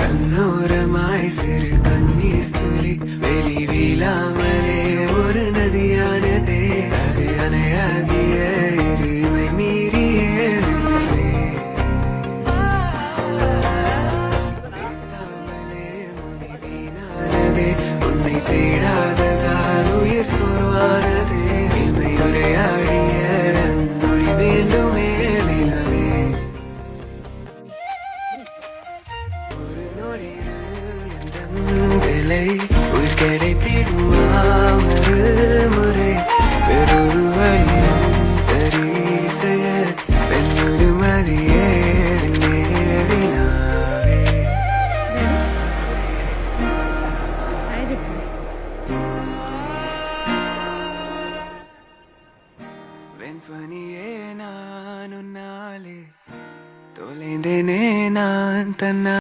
கண்ணோரமாய் சிறு கண்ணீர் துளி வெளி வீழாமலே ஒரு நதியானதே அது அணையாகிய இருமை மீறியே விழலே. பேசாமலே மொழி வீணானதே உன்னை தேடாததால் உயிர் சோர்வானதே இமை உரையாடிய மொழி வேண்டுமே நிலவே. ஒரு நொடியில் எந்தன் விலை உயிர் கிடைத்திடுமா ஒரு முறை வேறொரு வழியும் சரி செய்ய பெண்ணொரு மதியே நேரினாவே. வெண்பனியே நான் உன்னாலே தொலைந்தேனே நான் தன்னா